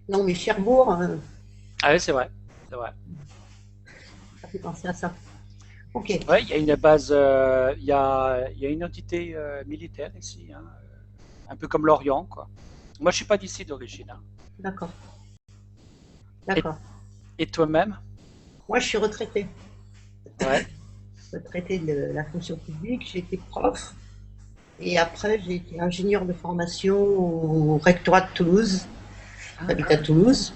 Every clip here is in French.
Non, mais Cherbourg, Ah oui, c'est vrai. C'est vrai. ça fait penser à ça. Ok, Ouais, il y a une base, il y a une entité militaire ici, hein, un peu comme l'Orient, quoi. Moi, je suis pas d'ici d'origine, hein. d'accord, Et, d'accord. et toi-même? Moi, je suis retraitée. Ouais. Retraitée de la fonction publique. J'ai été prof. Et après, j'ai été ingénieur de formation au rectorat de Toulouse. J'habite à Toulouse.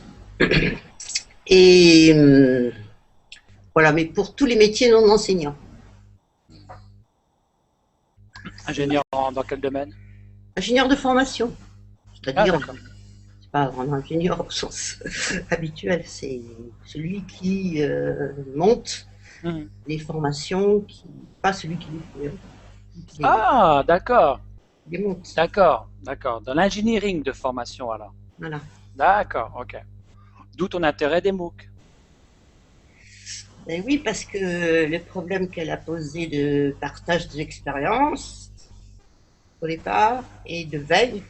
Et voilà, mais pour tous les métiers non enseignants. C'est Ingénieur dans quel domaine? ingénieur de formation, Ah, c'est-à-dire, d'accord. c'est pas un ingénieur au sens habituel, c'est celui qui monte Mhm. les formations, pas celui Ah, d'accord. qui les monte. D'accord. D'accord. Dans l'engineering de formation, alors. Voilà. D'accord, ok. D'où ton intérêt des MOOC. Et oui, parce que le problème qu'elle a posé de partage des expériences au départ et de veille,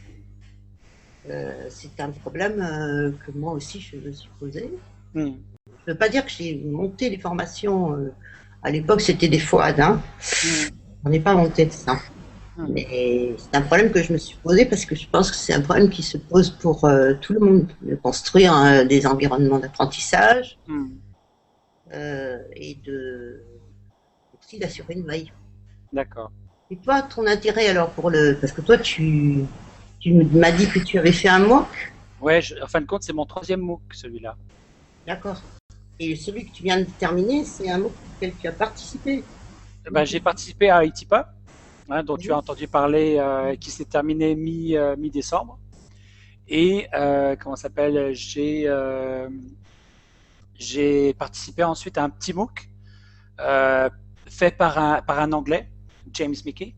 c'est un problème que moi aussi je me suis posé. Mhm. Je ne veux pas dire que j'ai monté les formations. À l'époque, c'était des FOAD, hein. Mhm. On n'est pas monté de ça. Mhm. Mais c'est un problème que je me suis posé parce que je pense que c'est un problème qui se pose pour tout le monde, de construire des environnements d'apprentissage Mhm. et aussi d'assurer une veille. D'accord. Et toi, ton intérêt alors pour le... Parce que toi, tu m'as dit que tu avais fait un mois, Ouais, en fin de compte, c'est mon troisième MOOC, celui-là. d'accord. Et celui que tu viens de terminer, c'est un mois auquel tu as participé. Ben, j'ai participé à ITIPA, hein, dont tu as Oui, entendu parler, qui s'est terminé mi-décembre. Et comment ça s'appelle, j'ai participé ensuite à un petit MOOC fait par un Anglais, James Mickey,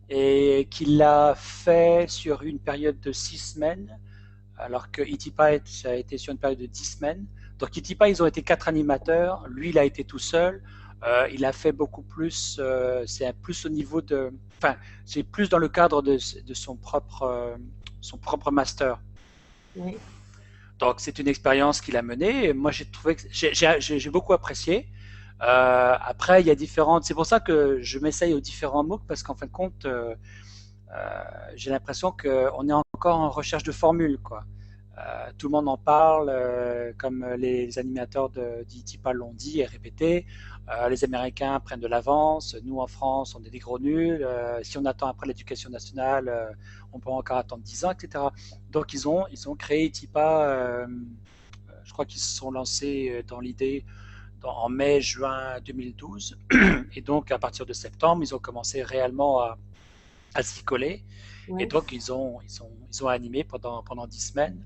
et qui l'a fait sur une période de 6 semaines, alors que Itipa ça a été sur une période de 10 semaines. Donc Itipa, ils ont été quatre animateurs, lui, il a été tout seul. Il a fait beaucoup plus, c'est plus au niveau de, enfin, c'est plus dans le cadre de son propre master. oui, Donc c'est une expérience qu'il a menée. Et moi, j'ai trouvé que j'ai beaucoup apprécié. Après, il y a différentes. C'est pour ça que je m'essaye aux différents MOOC parce qu'en fin de compte, j'ai l'impression qu'on est encore en recherche de formules, quoi. Tout le monde en parle, comme les animateurs d'ITIPA l'ont dit et répété. Les Américains prennent de l'avance. Nous, en France, on est des gros nuls. Si on attend après l'éducation nationale, on peut encore attendre 10 ans, etc. Donc, ils ont créé ITIPA. Je crois qu'ils se sont lancés dans l'idée en mai-juin 2012. Et donc, à partir de septembre, ils ont commencé réellement à s'y coller. Et oui, donc, ils ont animé pendant 10 semaines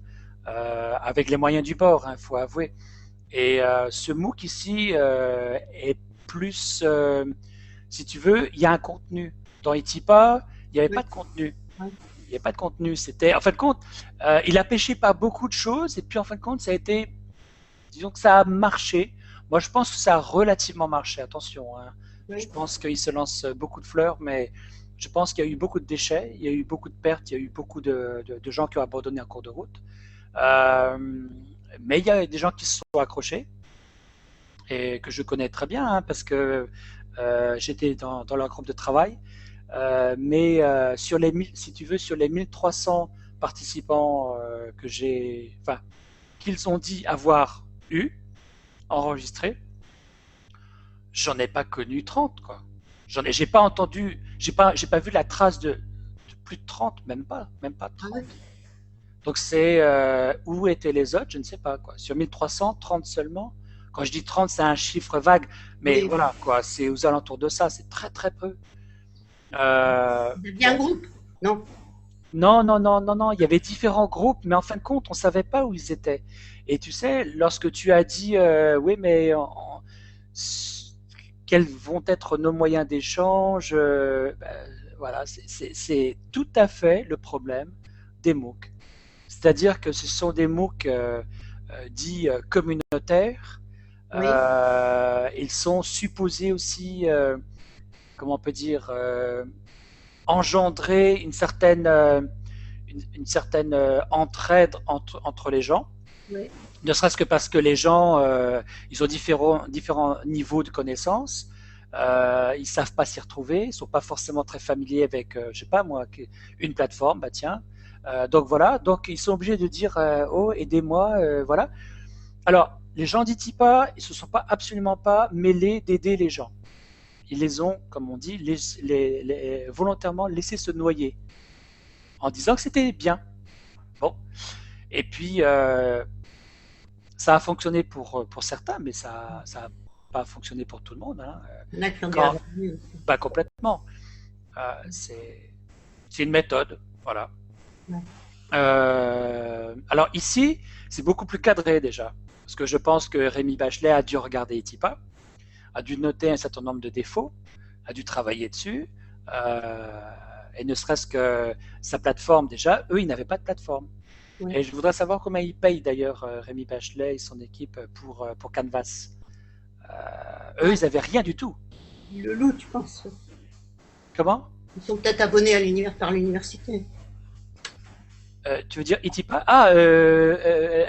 avec les moyens du bord, il faut avouer. Et ce MOOC ici est plus, si tu veux, il y a un contenu. Dans Itipa, il n'y avait pas oui, de contenu. oui. Il n'y avait pas de contenu. C'était, en fin de compte, il a pêché par beaucoup de choses. Et puis, en fin de compte, ça a été, disons que ça a marché. Moi, je pense que ça a relativement marché. Attention, hein. Je Oui. pense qu'il se lance beaucoup de fleurs, mais je pense qu'il y a eu beaucoup de déchets, il y a eu beaucoup de pertes, il y a eu beaucoup de gens qui ont abandonné en cours de route. Euh, mais il y a des gens qui se sont accrochés et que je connais très bien hein, parce que j'étais dans leur groupe de travail. Mais sur les 1000, si tu veux, sur les 1300 participants enfin, qu'ils ont dit avoir eu, enregistrés, j'en ai pas connu 30, quoi. J'ai pas entendu, j'ai pas vu la trace de plus de 30, même pas Ah oui. 30. Donc c'est où étaient les autres, je ne sais pas, quoi. Sur 1300, 30 seulement. Quand je dis 30, c'est un chiffre vague, mais Oui. voilà, quoi, c'est aux alentours de ça, c'est très très peu. Vous aviez un Donc, groupe? Non. non, non, non, non, non, il y avait différents groupes, mais en fin de compte, on savait pas où ils étaient. Et tu sais, lorsque tu as dit, oui, mais quels vont être nos moyens d'échange, ben, voilà, c'est tout à fait le problème des MOOC. C'est-à-dire que ce sont des MOOC dits communautaires. Oui. Ils sont supposés aussi, comment on peut dire, engendrer une certaine une certaine entraide entre les gens, Oui, ne serait-ce que parce que les gens, ils ont différents niveaux de connaissances. Ils savent pas s'y retrouver, ils sont pas forcément très familiers avec, je sais pas moi, une plateforme. Bah tiens, donc voilà, donc ils sont obligés de dire oh aidez-moi, voilà. Alors les gens d'Itipa, ils se sont pas absolument pas mêlés d'aider les gens. Ils les ont, comme on dit, volontairement laissés se noyer en disant que c'était bien. Bon, et puis ça a fonctionné pour certains, mais ça a pas fonctionné pour tout le monde. Hein. il y en a qui ont dû Quand, abandonner aussi. bah complètement. C'est une méthode, voilà. Ouais. Alors ici, c'est beaucoup plus cadré déjà, parce que je pense que Rémi Bachelet a dû regarder Etipa, a dû noter un certain nombre de défauts, a dû travailler dessus, et ne serait-ce que sa plateforme déjà, eux, ils n'avaient pas de plateforme. Ouais. Et je voudrais savoir comment il paye d'ailleurs Rémi Bachelet et son équipe pour Canvas. Eux, Ah, ils n'avaient rien du tout. le loup, tu penses? Comment? Ils sont peut-être abonnés à par l'université. Tu veux dire Itipa? Ah,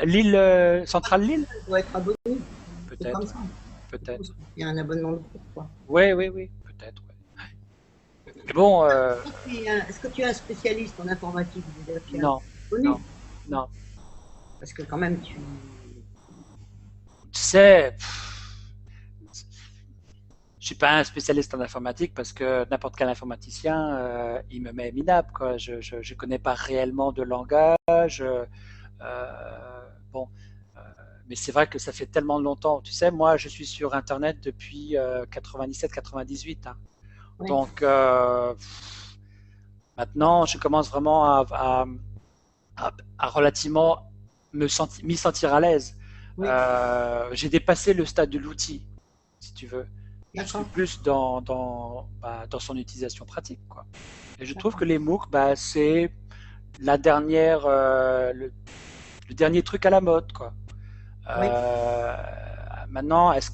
l'île centrale Lille? Ils doivent être abonnés. C'est comme Peut-être, ça. ouais. Peut-être. Il y a un abonnement de groupe, quoi. Oui, oui, oui, peut-être. Ouais. Mais bon, Est-ce que tu es un spécialiste en informatique? Déjà, tu es un non, abonné. non, non. Parce que quand même, Tu sais, je suis pas un spécialiste en informatique parce que n'importe quel informaticien, il me met minable, quoi. Je connais pas réellement de langage. Bon, euh, mais c'est vrai que ça fait tellement longtemps. Tu sais, moi, je suis sur Internet depuis 97-98. Hein. ouais, Donc, maintenant, je commence vraiment à relativement m'y sentir à l'aise. oui, J'ai dépassé le stade de l'outil, si tu veux. Je suis d'accord, plus dans son utilisation pratique, quoi. Et je trouve d'accord. que les MOOC, bah, c'est la dernière, le dernier truc à la mode, quoi. Oui. Euh, Maintenant, est-ce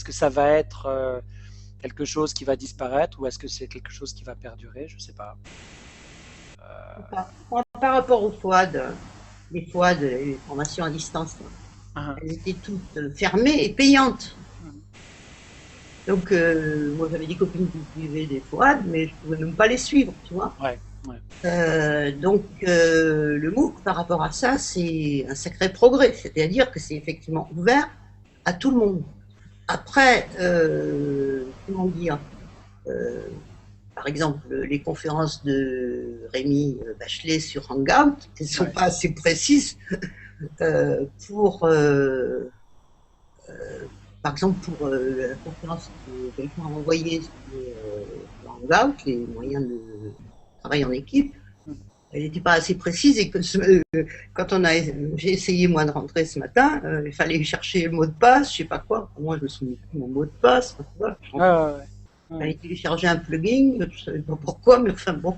que ça va être quelque chose qui va disparaître ou est-ce que c'est quelque chose qui va perdurer? Je sais pas. Par rapport aux FOAD, les FOAD, les formations à distance, Uh-huh. elles étaient toutes fermées et payantes. Donc, moi, j'avais des copines qui suivaient des FOAD, mais je ne pouvais même pas les suivre, tu vois. Ouais, ouais. Donc, le MOOC, par rapport à ça, c'est un sacré progrès. C'est-à-dire que c'est effectivement ouvert à tout le monde. Après, comment dire, euh, par exemple, les conférences de Rémi Bachelet sur Hangout, elles ne sont Ouais. pas assez précises pour, par exemple, pour la conférence que quelqu'un a envoyée sur Hangout, les moyens de travail en équipe, elle n'était pas assez précise et que quand j'ai essayé moi de rentrer ce matin, il fallait chercher le mot de passe, je sais pas quoi. Moi, je me souviens plus de mon mot de passe. Voilà. Ouais, ouais, ouais. Il Hmm. fallait télécharger un plugin, je ne savais pas pourquoi, mais enfin bon,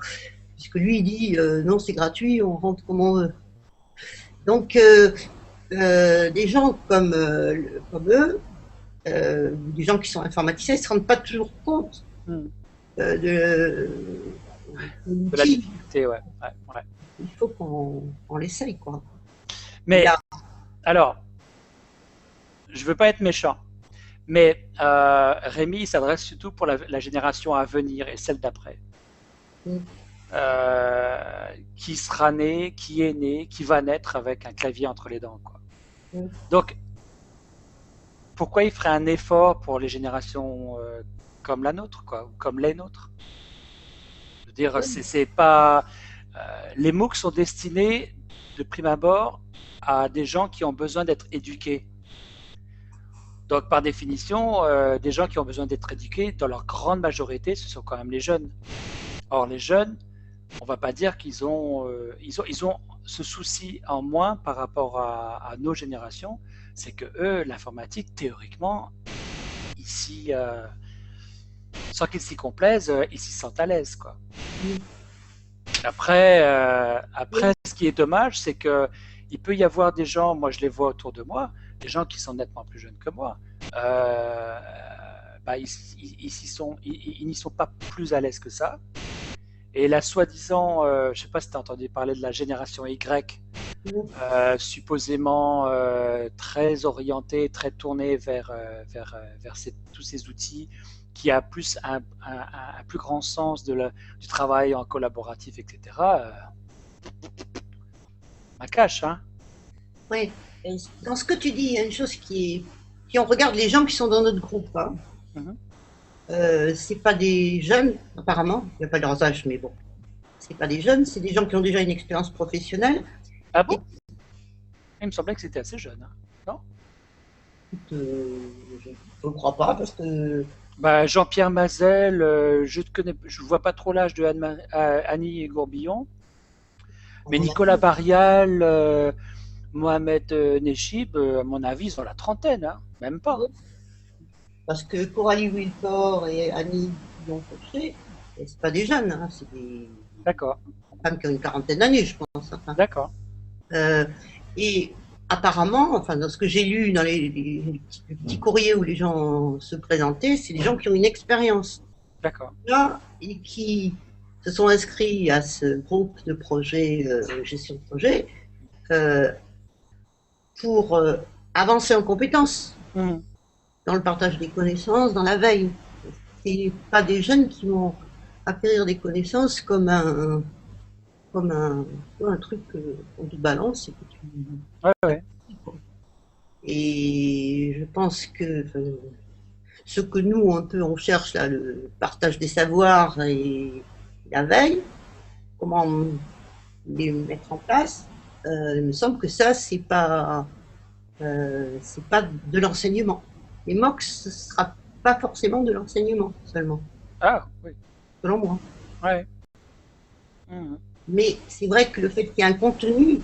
puisque lui il dit non, c'est gratuit, on rentre comme on veut. Donc, des gens comme eux, des gens qui sont informaticiens, ils ne se rendent pas toujours compte Hmm. de De la l'outil. difficulté, ouais. Ouais, ouais. Il faut qu'on l'essaye, quoi. Et Mais là, alors, je veux pas être méchant, mais Rémi il s'adresse surtout pour la génération à venir et celle d'après. Qui sera né, qui est né, qui va naître avec un clavier entre les dents, quoi. Donc, pourquoi il ferait un effort pour les générations comme la nôtre, quoi, ou comme les nôtres? Je veux dire, c'est pas. Les MOOC sont destinés, de prime abord, à des gens qui ont besoin d'être éduqués. Donc, par définition, des gens qui ont besoin d'être éduqués, dans leur grande majorité, ce sont quand même les jeunes. Or, les jeunes, on va pas dire ils ont ce souci en moins par rapport à nos générations, c'est que eux, l'informatique, théoriquement, ici, sans qu'ils s'y complaisent, ils s'y sentent à l'aise, quoi. Après, ce qui est dommage, c'est que il peut y avoir des gens, moi je les vois autour de moi, des gens qui sont nettement plus jeunes que moi. Bah, ils n'y sont pas plus à l'aise que ça. Et la soi-disant, je sais pas si tu as entendu parler de la génération Y, supposément très orientée, très tournée vers tous ces outils, qui a plus un plus grand sens du travail en collaboratif, etc. Ma cache, hein. Ouais. Et dans ce que tu dis, il y a une chose si on regarde les gens qui sont dans notre groupe, hein, Mhm. c'est pas des jeunes, apparemment, il n'y a pas de leur âge, mais bon, c'est pas des jeunes, c'est des gens qui ont déjà une expérience professionnelle. Ah Et bon? Il me semblait que c'était assez jeune, hein. Non? euh, je ne crois pas, parce que Bah, Jean-Pierre Mazel, je vois pas trop l'âge de Annie Gourbillon, à mais mon Nicolas avis, Barial, Mohamed Nechib, à mon avis, ils ont la trentaine, hein. Même pas. parce que Coralie Wilford et Annie l'ont fait, c'est pas des jeunes, hein, c'est des D'accord, femmes qui ont une quarantaine d'années, je pense. Enfin. d'accord, Euh, et apparemment, enfin, dans ce que j'ai lu dans les petits courriers où les gens se présentaient, c'est des gens qui ont une expérience d'accord. là et qui se sont inscrits à ce groupe de projet, gestion de projet, euh, pour avancer en compétences Mhm. dans le partage des connaissances, dans la veille. C'est pas des jeunes qui vont acquérir des connaissances comme un truc qu'on te balance et que tu. Ouais, ouais. Et je pense que ce que nous, un peu, on cherche, là, le partage des savoirs et la veille, comment les mettre en place, il me semble que ça, c'est pas de l'enseignement. Les MOOC, ce sera pas forcément de l'enseignement seulement, Ah, oui, selon moi. ouais. Mhm. Mais c'est vrai que le fait qu'il y ait un contenu,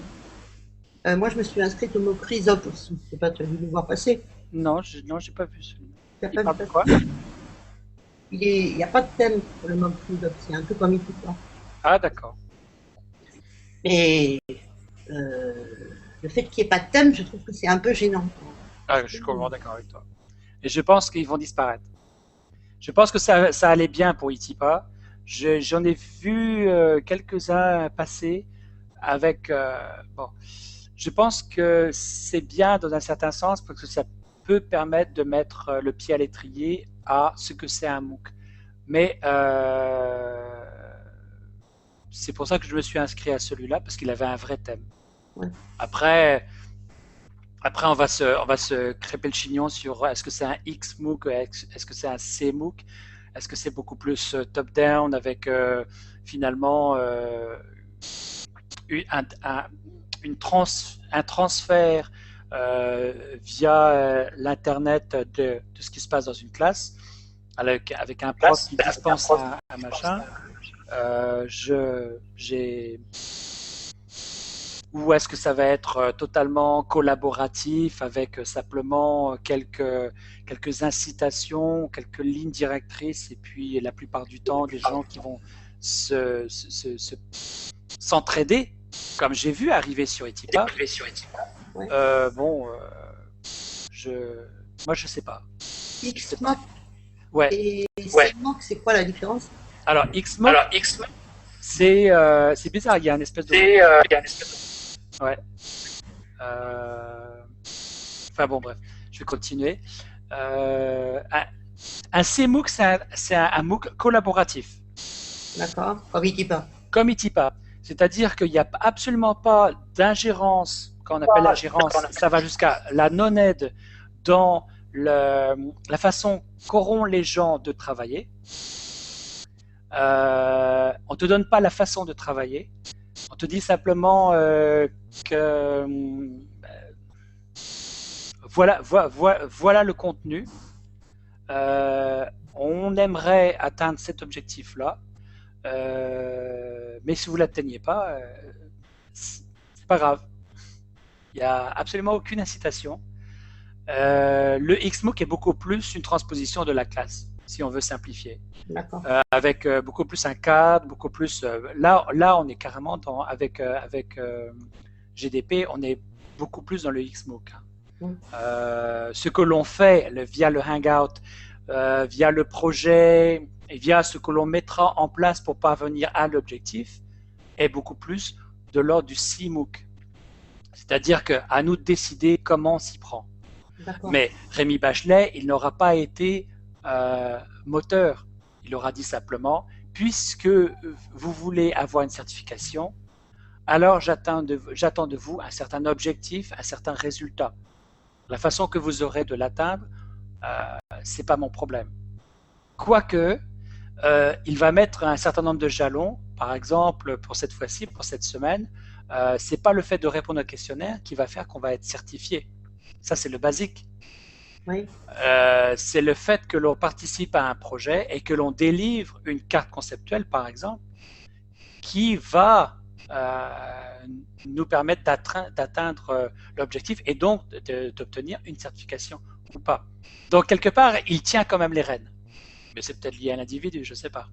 moi je me suis inscrite au MOOC Chrysop aussi, je sais pas, tu as dû le voir passer. Non, j'ai pas vu celui-là. Tu n'as Il pas vu parle de passer. quoi? Il n'y a pas de thème pour le MOOC Chrysop, c'est un peu comme il tout. Ah, d'accord. Mais euh, le fait qu'il n'y ait pas de thème, je trouve que c'est un peu gênant. Ah, je suis complètement d'accord avec toi. Et je pense qu'ils vont disparaître. Je pense que ça allait bien pour Itipa. J'en ai vu quelques-uns passer avec. Bon, je pense que c'est bien dans un certain sens parce que ça peut permettre de mettre le pied à l'étrier à ce que c'est un MOOC. Mais c'est pour ça que je me suis inscrit à celui-là parce qu'il avait un vrai thème. Ouais. Après, après, on va se crêper le chignon sur est-ce que c'est un X-MOOC, est-ce que c'est un C-MOOC, est-ce que c'est beaucoup plus top-down avec finalement un, un, un transfert via l'Internet de ce qui se passe dans une classe, avec un prof qui dispense un machin. J'ai ou est-ce que ça va être totalement collaboratif avec simplement quelques incitations, quelques lignes directrices et puis la plupart du temps des gens qui vont s'entraider, comme j'ai vu arriver sur Etipa. Ouais. Bon, je, moi je sais pas. Je sais pas. Xmoc Ouais. et CMOC, c'est quoi la différence? Alors Xmoc, c'est bizarre, il y a une espèce de. Ouais. Enfin bon, bref, je vais continuer. Un CMOOC, c'est un MOOC collaboratif, D'accord. Comme Itipa. comme Itipa. C'est-à-dire qu'il n'y a absolument pas d'ingérence, quand on appelle l'ingérence, ça va jusqu'à la non-aide dans la façon qu'auront les gens de travailler. On ne te donne pas la façon de travailler. On te dit simplement que voilà le contenu. On aimerait atteindre cet objectif-là, mais si vous ne l'atteignez pas, c'est pas grave. Il n'y a absolument aucune incitation. Le XMOOC est beaucoup plus une transposition de la classe, si on veut simplifier. D'accord. Avec beaucoup plus un cadre, beaucoup plus. Là, on est carrément avec GDP, on est beaucoup plus dans le XMOOC. Ce que l'on fait via le Hangout, via le projet, et via ce que l'on mettra en place pour parvenir à l'objectif est beaucoup plus de l'ordre du CMOOC. C'est-à-dire qu'à nous de décider comment on s'y prend. Mais Rémi Bachelet, il n'aura pas été moteur. Il aura dit simplement, puisque vous voulez avoir une certification, alors j'attends de vous un certain objectif, un certain résultat. La façon que vous aurez de l'atteindre, c'est pas mon problème. Quoique, il va mettre un certain nombre de jalons. Par exemple, pour cette fois-ci, pour cette semaine, c'est pas le fait de répondre au questionnaire qui va faire qu'on va être certifié. Ça, c'est le basique. Oui. C'est le fait que l'on participe à un projet et que l'on délivre une carte conceptuelle, par exemple, qui va nous permettre d'atteindre l'objectif et donc d'obtenir une certification ou pas. Donc, quelque part, il tient quand même les rênes. Mais c'est peut-être lié à l'individu, je ne sais pas.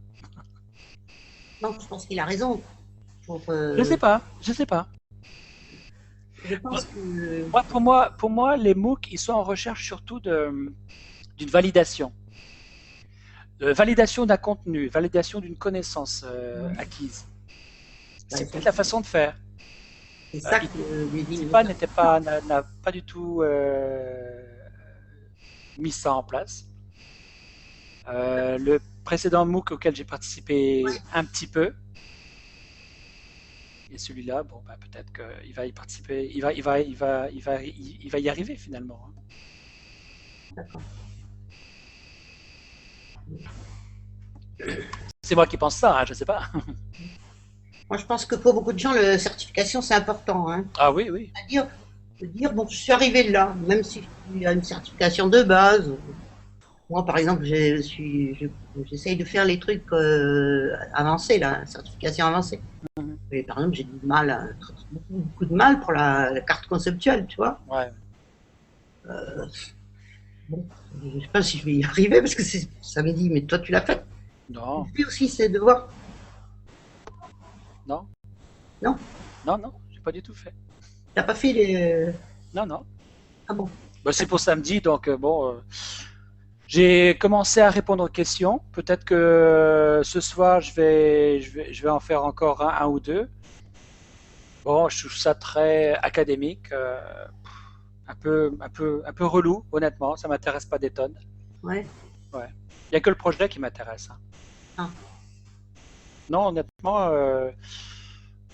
Non, je pense qu'il a raison. Je ne sais pas, je sais pas. Je pense que... Pour moi, les MOOC, ils sont en recherche surtout d'une validation. Validation d'un contenu, validation d'une connaissance acquise. C'est peut-être la façon de faire. C'est ça que ITSIPA n'a pas du tout mis ça en place. Le précédent MOOC auquel j'ai participé un petit peu, et celui-là, bon, bah, peut-être qu'il va y participer, il va y arriver finalement. D'accord. C'est moi qui pense ça, hein, je ne sais pas. Moi, je pense que pour beaucoup de gens, la certification, c'est important. Hein. Ah oui, oui. C'est-à-dire, bon, je suis arrivé là, même si il y a une certification de base. Moi, par exemple, j'essaye de faire les trucs avancés, la certification avancée. Et par exemple, j'ai du mal, beaucoup de mal pour la carte conceptuelle, tu vois. Ouais. Bon, je ne sais pas si je vais y arriver parce que ça me dit, mais toi, tu l'as fait. Non. Tu fais aussi ces devoirs. Non. Non. Non, non, j'ai pas du tout fait. T'as pas fait les. Non, non. Ah bon. Bah, c'est pour samedi, donc bon. J'ai commencé à répondre aux questions. Peut-être que ce soir, je vais en faire encore un ou deux. Bon, je trouve ça très académique, un peu relou, honnêtement. Ça m'intéresse pas des tonnes. Ouais. Ouais. Il y a que le projet qui m'intéresse. Hein. Ah. Non, honnêtement,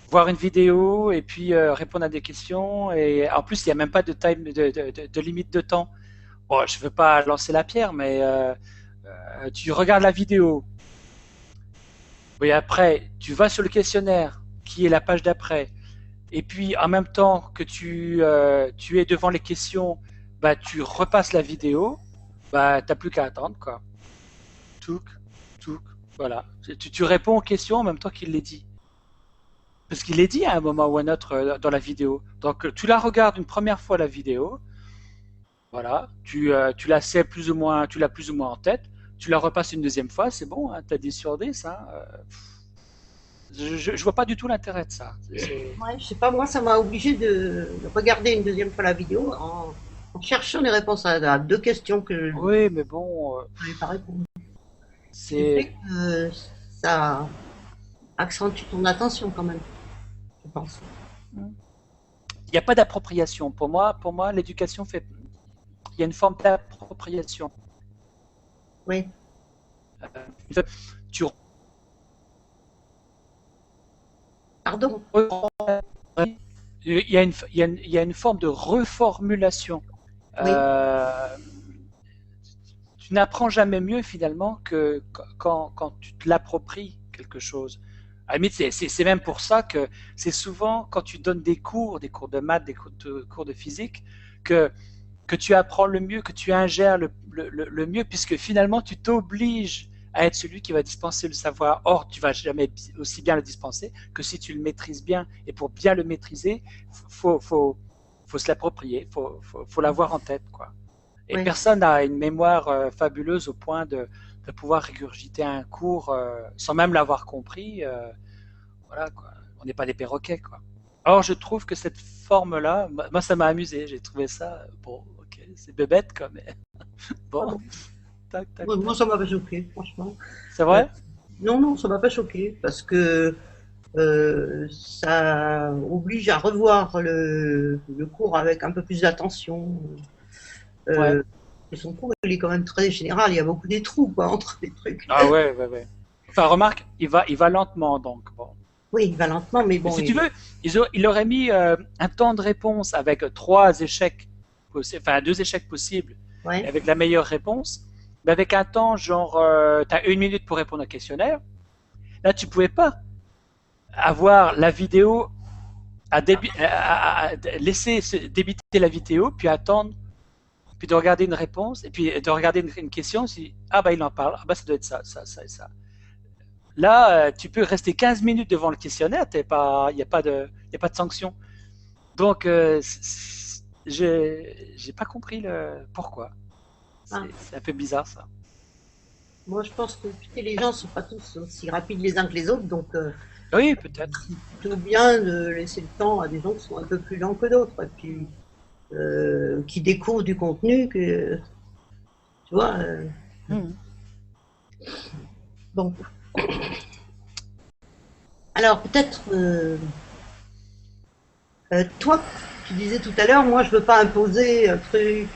voir une vidéo et puis répondre à des questions. Et en plus, il n'y a même pas de limite de temps. Bon, je veux pas lancer la pierre, mais tu regardes la vidéo. Oui, après, tu vas sur le questionnaire, qui est la page d'après. Et puis, en même temps que tu es devant les questions, bah, tu repasses la vidéo. Bah, t'as plus qu'à attendre, quoi. Touk, touk, voilà. Tu réponds aux questions en même temps qu'il les dit. Parce qu'il les dit à un moment ou à un autre dans la vidéo. Donc, tu la regardes une première fois la vidéo. Voilà, tu la sais plus ou moins, tu l'as plus ou moins en tête, tu la repasses une deuxième fois, c'est bon, hein, t'as 10 sur 10. Hein, je vois pas du tout l'intérêt de ça. Ouais, je sais pas, moi, ça m'a obligé de regarder une deuxième fois la vidéo en cherchant les réponses à deux questions que je Oui, mais bon, n'avais pas répondu. c'est. Ça accentue ton attention quand même, je pense. Il n'y a pas d'appropriation. Pour moi, l'éducation fait. Il y a une forme d'appropriation. Oui. Tu Pardon. il y a une forme de reformulation. Oui. Tu n'apprends jamais mieux finalement que quand tu te l'appropries quelque chose. À la limite, c'est même pour ça que c'est souvent quand tu donnes des cours de maths, des cours de physique, que tu apprends le mieux, que tu ingères le mieux, puisque finalement tu t'obliges à être celui qui va dispenser le savoir. Or, tu vas jamais aussi bien le dispenser que si tu le maîtrises bien. Et pour bien le maîtriser, faut se l'approprier, faut l'avoir en tête, quoi. Et Oui. personne n'a une mémoire fabuleuse au point de pouvoir régurgiter un cours sans même l'avoir compris. Voilà, quoi. On n'est pas des perroquets, quoi. Or, je trouve que cette forme-là, moi, ça m'a amusé. J'ai trouvé ça, bon, ok, c'est bébête, quoi, mais bon. Tac, tac, Moi, tac. ça m'a pas choqué, franchement. C'est Euh, vrai? non, non, ça m'a pas choqué parce que ça oblige à revoir le cours avec un peu plus d'attention. Ouais. Euh, et son cours, il est quand même très général. Il y a beaucoup des trous, quoi, entre les trucs. Ah ouais, ouais, ouais. Enfin, remarque, il va lentement, donc bon. Oui, il va lentement, mais Mais bon, si tu veux, il aurait mis un temps de réponse avec trois échecs, enfin deux échecs possibles, et ouais. avec la meilleure réponse, mais avec un temps genre, tu as 1 minute pour répondre au questionnaire. Là, tu pouvais pas avoir la vidéo à laisser débiter la vidéo, puis attendre, puis de regarder une réponse, et puis de regarder une question, si ah bah il en parle, ah bah ça doit être ça, ça, ça et ça. Là, tu peux rester 15 minutes devant le questionnaire, il n'y a pas de sanction. Donc, j'ai pas compris le pourquoi. Ah, C'est un peu bizarre ça. moi, je pense que tu sais, les gens sont pas tous aussi rapides les uns que les autres, donc Oui, peut-être. c'est plutôt bien de laisser le temps à des gens qui sont un peu plus lents que d'autres, et puis qui découvrent du contenu que tu vois. Mhm. Bon, alors peut-être toi, tu disais tout à l'heure, moi, je veux pas imposer un truc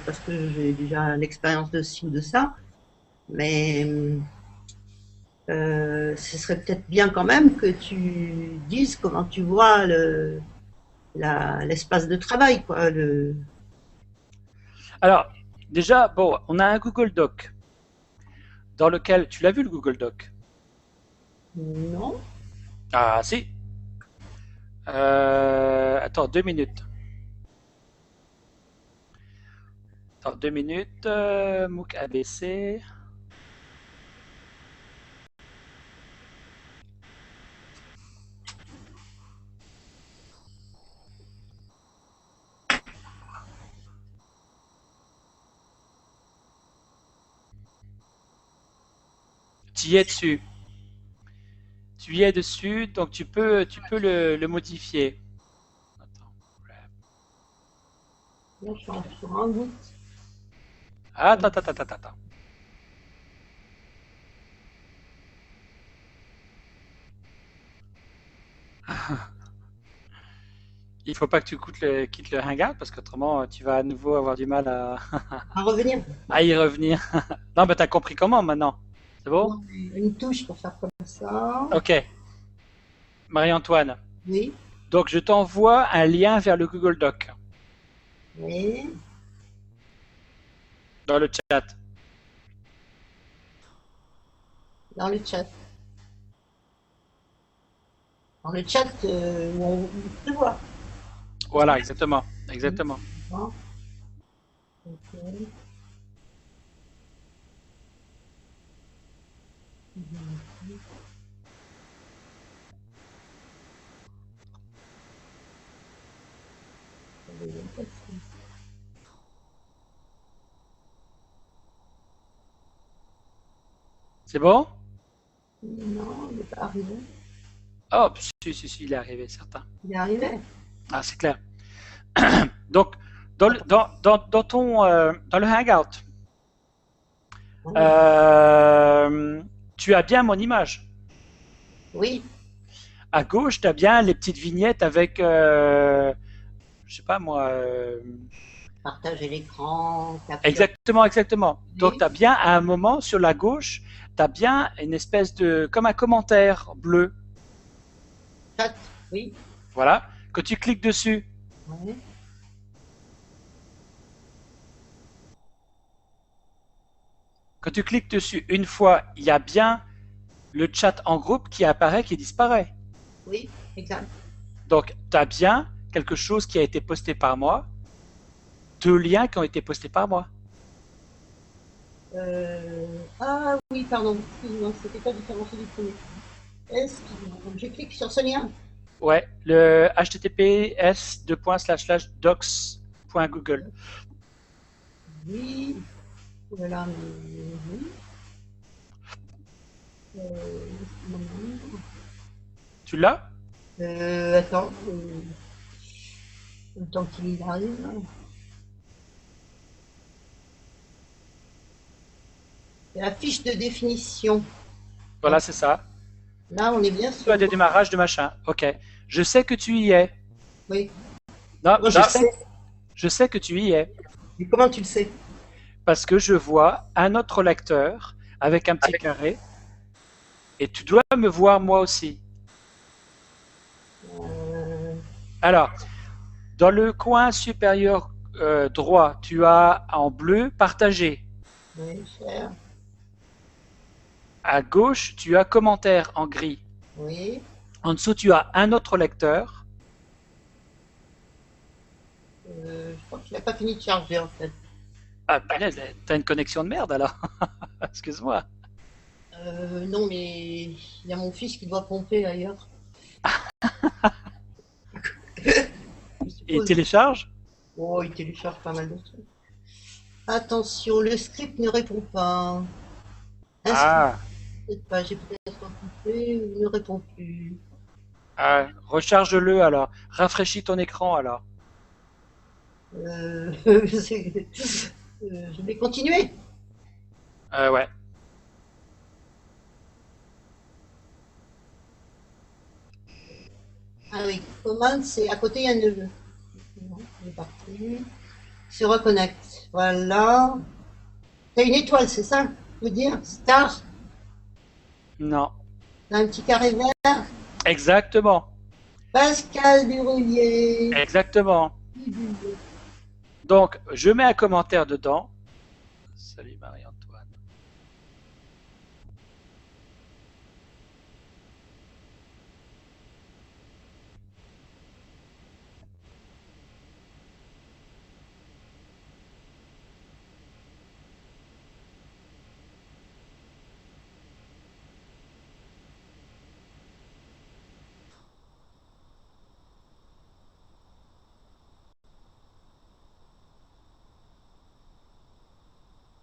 parce que j'ai déjà l'expérience de ci ou de ça, mais ce serait peut-être bien quand même que tu dises comment tu vois l'espace de travail, quoi. Alors, déjà, bon, on a un Google Doc dans lequel tu l'as vu le Google Doc. Non, Ah si. Attends 2 minutes. Attends 2 minutes. MOOC ABC. Tu y es dessus. Tu y es dessus, donc tu peux le modifier. Attends. là, je suis sur un bout. Attends, attends, attends, attends, attends. Il faut pas que tu quittes le Hangout parce qu'autrement tu vas à nouveau avoir du mal à, À revenir. à y revenir. Non, mais t'as compris comment maintenant. C'est bon? Une touche pour faire comme ça. Ok, Marie-Antoine. Oui, Donc je t'envoie un lien vers le Google Doc oui. dans le chat. Dans le chat. Dans le chat où on te voit. C'est ça? Voilà, exactement. Exactement. Bon, ok. C'est bon? Non, il n'est pas arrivé. Oh, si, si, si, il est arrivé, certain. Il est arrivé. Ah, c'est clair. Donc, dans le Hangout, Oui, euh, tu as bien mon image. oui, À gauche, tu as bien les petites vignettes avec, je sais pas moi, partager l'écran, capture. exactement, exactement. Donc, tu Oui, as bien à un moment sur la gauche, tu as bien une espèce de, comme un commentaire bleu, chat. Oui, voilà, que tu cliques dessus. oui. Quand tu cliques dessus une fois, il y a bien le chat en groupe qui apparaît, qui disparaît. Oui, exact. Donc, tu as bien quelque chose qui a été posté par moi, deux liens qui ont été postés par moi. Ah oui, pardon, excuse-moi, c'était pas différencié du premier. Excuse-moi, donc je clique sur ce lien. Ouais, le https://docs.google. Oui, voilà, oui. Euh, Tu l'as? attends, le temps qu'il arrive. la fiche de définition. Voilà, c'est ça. Là, on est bien Toi, sur. de démarrage de machin. Ok. Je sais que tu y es. Oui. Non, Moi, je sais. je sais que tu y es. Mais comment tu le sais? Parce que je vois un autre lecteur avec un petit carré et tu dois me voir moi aussi. Euh, Alors, dans le coin supérieur droit, tu as en bleu partagé. oui, cher. À gauche, tu as commentaire en gris. Oui. En dessous, tu as un autre lecteur. Je crois qu'il n'a pas fini de charger, en fait. Ah, punaise, t'as une connexion de merde alors. Excuse-moi. Non, mais il y a mon fils qui doit pomper ailleurs. Je Et suppose. télécharge. Oh, il télécharge pas mal de trucs. Attention, le script ne répond pas. Inscrit, Ah, peut-être pas, j'ai peut-être coupé ou ne répond plus. ah, recharge-le alors. Rafraîchis ton écran alors. Euh, c'est- je vais continuer. Ouais. Ah oui, commande, c'est à côté, il y a une. Non, il est parti. Se reconnecte. Voilà. T'as une étoile, c'est ça? Je veux dire, star. Non. T'as un petit carré vert. Exactement. Pascal Duroulier. Exactement. Donc, je mets un commentaire dedans. Salut Marie-Antoine.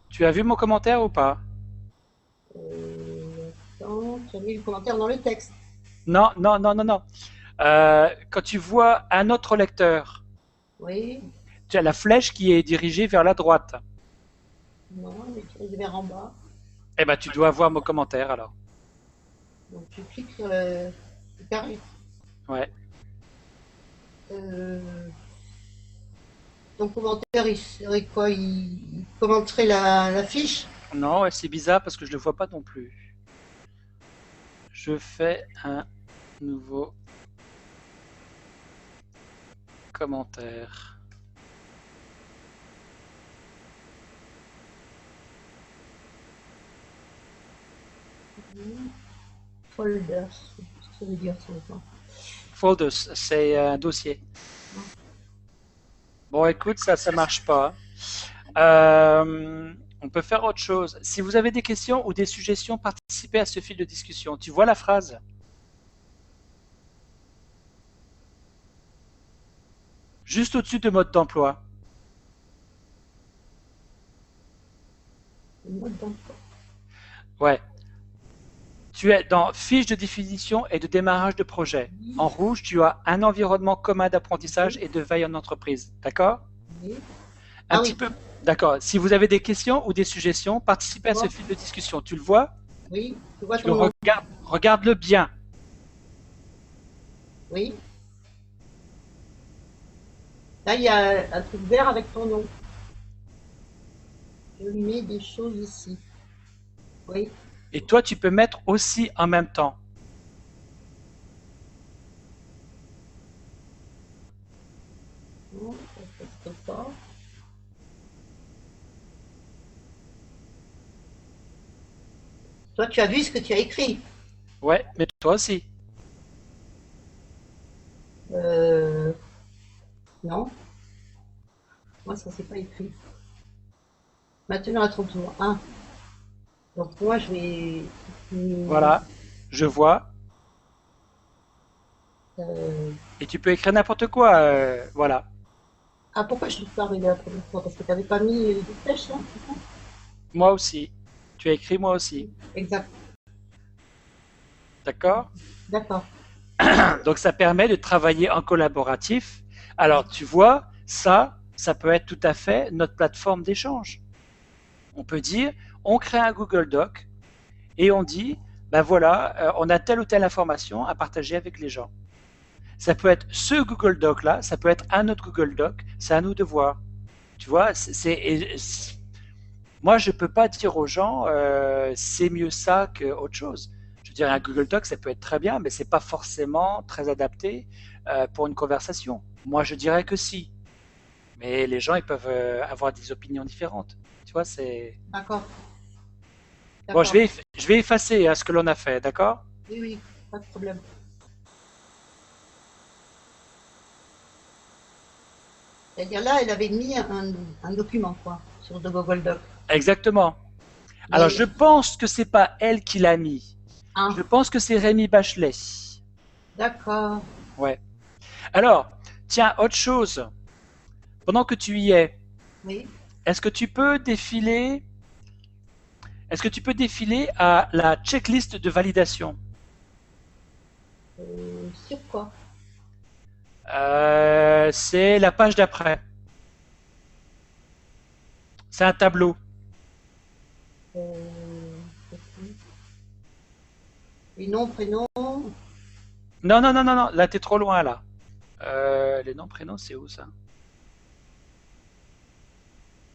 Tu as vu mon commentaire ou pas? Attends, tu as mis le commentaire dans le texte. Non, non, non, non, non. Quand tu vois un autre lecteur, Oui. tu as la flèche qui est dirigée vers la droite. Non, mais tu es vers en bas. Eh ben, tu dois voir mon commentaire alors. Donc tu cliques sur le carré. Ouais. Euh, Ton commentaire, il serait quoi? Il commenterait la fiche? Non, ouais, c'est bizarre parce que je le vois pas non plus. Je fais un nouveau commentaire. Folders. Je sais pas ce que ça veut dire ça. Attends. Folders, c'est un dossier. Bon, écoute, ça marche pas. On peut faire autre chose. Si vous avez des questions ou des suggestions, participez à ce fil de discussion. Tu vois la phrase? Juste au-dessus de mode d'emploi. Le mode d'emploi. Ouais. Tu es dans fiche de définition et de démarrage de projet. En rouge, tu as un environnement commun d'apprentissage et de veille en entreprise. D'accord? Oui. Un Ah petit oui, peu. D'accord. Si vous avez des questions ou des suggestions, participez tu à ce vois. fil de discussion. Tu le vois? Oui, tu vois Tu le ton nom. regardes. Regarde-le bien. Oui. Là, il y a un truc vert avec ton nom. Je mets des choses ici. Oui. Et toi, tu peux mettre aussi en même temps. Non, ça ne passe pas. Toi, tu as vu ce que tu as écrit. Ouais, mais toi aussi. Euh, non, moi, ça c'est pas écrit. Maintenant, à ton tour. Ah, donc moi, je vais. Voilà. Je vois. Euh, Et tu peux écrire n'importe quoi. Voilà. Ah, pourquoi je ne suis pas arrivée la première fois? Parce que tu n'avais pas mis des flèches, là, c'est ça? Moi aussi. Tu as écrit moi aussi. Exact. D'accord? D'accord. Donc ça permet de travailler en collaboratif. Alors tu vois, ça peut être tout à fait notre plateforme d'échange. On peut dire, on crée un Google Doc et on dit, ben voilà, on a telle ou telle information à partager avec les gens. Ça peut être ce Google Doc là, ça peut être un autre Google Doc, c'est à nous de voir. Tu vois, moi je peux pas dire aux gens c'est mieux ça qu'autre chose. Je veux dire, un Google Doc ça peut être très bien, mais c'est pas forcément très adapté pour une conversation. Moi je dirais que si, mais les gens ils peuvent avoir des opinions différentes. Tu vois, c'est D'accord, bon. d'accord. Je vais effacer ce que l'on a fait, d'accord? Oui, oui, pas de problème. C'est-à-dire là, elle avait mis un document, quoi, sur le Google Doc. Exactement. Alors, Mais, je pense que c'est pas elle qui l'a mis. Je ah, pense que c'est Rémi Bachelet. d'accord. Ouais. Alors, tiens, autre chose. Pendant que tu y es, Oui. est-ce que tu peux défiler, est-ce que tu peux défiler à la checklist de validation? Sur quoi? C'est la page d'après. C'est un tableau. Euh, les noms, prénoms. Non, non, non, non, non. Là, t'es trop loin, là. Les noms, prénoms, c'est où ça?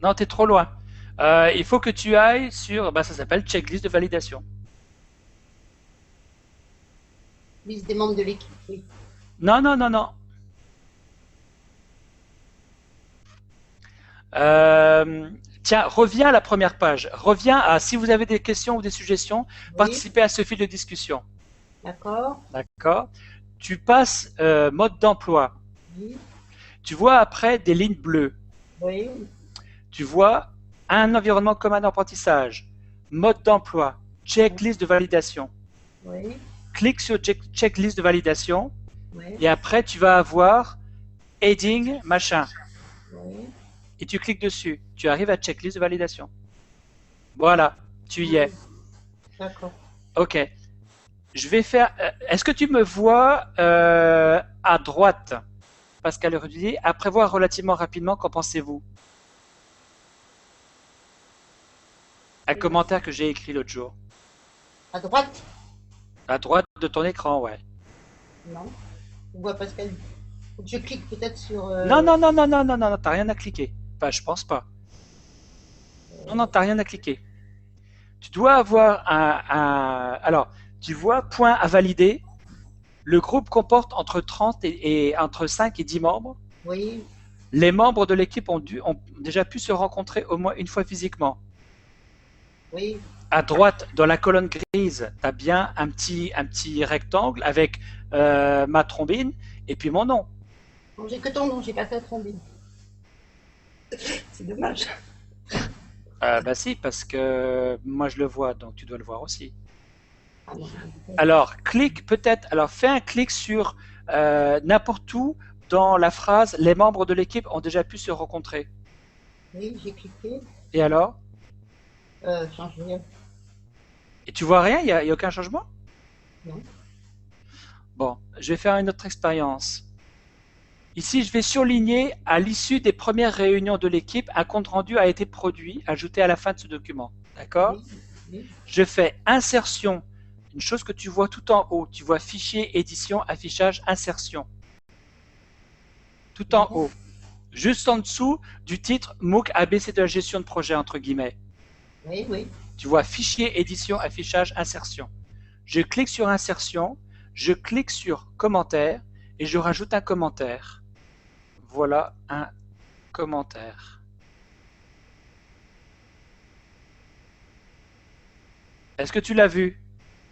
Non, t'es trop loin. Il faut que tu ailles sur, bah, ça s'appelle checklist de validation. Liste des membres de l'équipe. Oui. Non, non, non, non. Euh, Tiens, reviens à la première page. Reviens à, si vous avez des questions ou des suggestions, Oui. participez à ce fil de discussion. D'accord. D'accord? Tu passes mode d'emploi. Oui. Tu vois après des lignes bleues. Oui. Tu vois un environnement commun d'apprentissage, mode d'emploi, checklist de validation. Oui. Clique sur checklist de validation Oui. et après tu vas avoir heading machin Oui. et tu cliques dessus. Tu arrives à checklist de validation. Voilà, tu y es. D'accord. Ok. Je vais faire. Est-ce que tu me vois à droite, Pascal Rudier, à prévoir relativement rapidement? Qu'en pensez-vous? Un commentaire que j'ai écrit l'autre jour. À droite? À droite de ton écran, ouais. Non. On voit Pascal. Faut que je clique peut-être sur. Non, non, non, non, non, non, non, t'as rien à cliquer. Enfin, je pense pas. Non, non, t'as rien à cliquer. Tu dois avoir alors, tu vois, point à valider. Le groupe comporte entre 30 et entre 5 et 10 membres. Oui. Les membres de l'équipe ont déjà pu se rencontrer au moins une fois physiquement. Oui. À droite, dans la colonne grise, tu as bien un petit rectangle avec ma trombine et puis mon nom. Non, j'ai que ton nom, j'ai pas fait trombine. C'est dommage. Bah si, parce que moi je le vois, donc tu dois le voir aussi. Ah non. Alors, clique peut-être, alors fais un clic sur n'importe où dans la phrase les membres de l'équipe ont déjà pu se rencontrer. Oui, j'ai cliqué. Et alors? Change rien. Et tu vois rien? Il y a aucun changement? Non. Bon, je vais faire une autre expérience. Ici, je vais surligner à l'issue des premières réunions de l'équipe, un compte rendu a été produit, ajouté à la fin de ce document. D'accord? Oui. Oui. Je fais insertion, une chose que tu vois tout en haut. Tu vois fichier, édition, affichage, insertion. Tout en Non. haut. Juste en dessous du titre MOOC ABC de la gestion de projet, entre guillemets. Oui, oui. Tu vois fichier, édition, affichage, insertion. Je clique sur insertion, je clique sur commentaire et je rajoute un commentaire. Voilà un commentaire. Est-ce que tu l'as vu?